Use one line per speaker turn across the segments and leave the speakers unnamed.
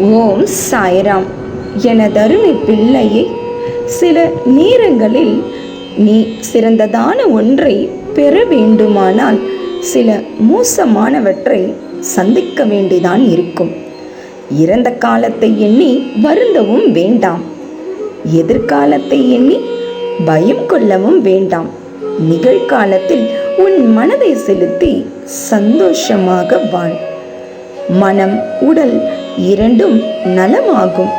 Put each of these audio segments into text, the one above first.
ஓம் சாய்ராம். எனதருமை பிள்ளையே, சில நேரங்களில் நீ சிறந்ததான ஒன்றை பெற வேண்டுமானால் சில மோசமானவற்றை சந்திக்க வேண்டிதான் இருக்கும். இறந்த காலத்தை எண்ணி வருந்தவும் வேண்டாம், எதிர்காலத்தை எண்ணி பயம் கொள்ளவும் வேண்டாம். நிகழ்காலத்தில் உன் மனதை செலுத்தி சந்தோஷமாக வாழ். மனம் உடல் இரண்டும் நலமாகும்.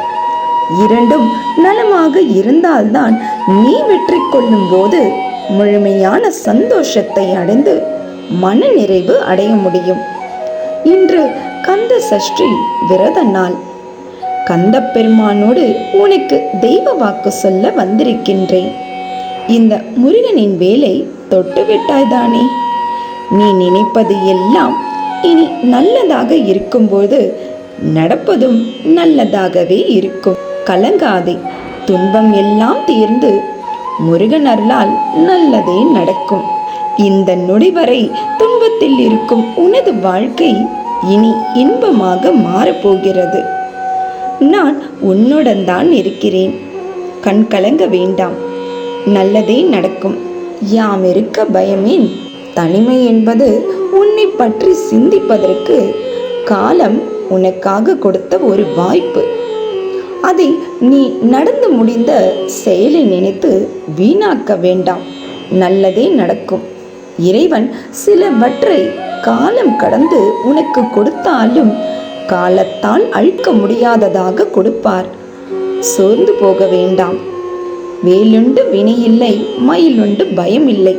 இரண்டும் நலமாக இருந்தால்தான் நீ வெற்றி கொள்ளும் போது முழுமையான சந்தோஷத்தை அடைந்து மன நிறைவு அடைய முடியும். இன்று கந்த சஷ்டி விரத நாள். கந்த பெருமானோடு உனக்கு தெய்வ வாக்கு சொல்ல வந்திருக்கின்றேன். இந்த முருகனின் வேலை தொட்டு விட்டாய்தானே? நீ நினைப்பது எல்லாம் இனி நல்லதாக இருக்கும்போது நடப்பதும் நல்லதாகவே இருக்கும். கலங்காதே, துன்பம் எல்லாம் தீர்ந்து முருகன் அருளால் நல்லதே நடக்கும். இந்த நொடி வரை துன்பத்தில் இருக்கும் உனது வாழ்க்கை இனி இன்பமாக மாறப்போகிறது. நான் உன்னுடன் தான் இருக்கிறேன். கண் கலங்க வேண்டாம், நல்லதே நடக்கும். யாம் இருக்க பயமேன்? தனிமை என்பது உன்னை பற்றி சிந்திப்பதற்கு காலம் உனக்காக கொடுத்த ஒரு வாய்ப்பு. அதை நீ நடந்து முடிந்த செயலை நினைத்து வீணாக்க வேண்டாம். நல்லதே நடக்கும். இறைவன் சிலவற்றை காலம் கடந்து உனக்கு கொடுத்தாலும் காலத்தால் அழிக்க முடியாததாக கொடுப்பார். சோர்ந்து போக வேண்டாம். வேலுண்டு வினையில்லை, மயிலுண்டு பயம் இல்லை,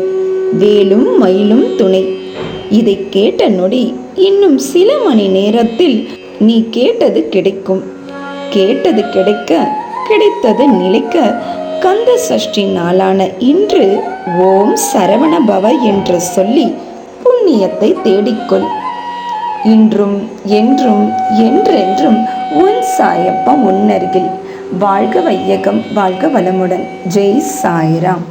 வேலும் மயிலும் துணை. இதை கேட்ட நொடி இன்னும் சில மணி நேரத்தில் நீ கேட்டது கிடைக்கும். கேட்டது கிடைக்க, கிடைத்தது நிலைக்க கந்த சஷ்டி நாளான இன்று ஓம் சரவண பவ என்று சொல்லி புண்ணியத்தை தேடிக்கொள். இன்றும் என்றும் என்றென்றும் உன் சாயப்பா உன்னருகில். வாழ்க வையகம், வாழ்க வளமுடன். ஜெய் சாய்ராம்.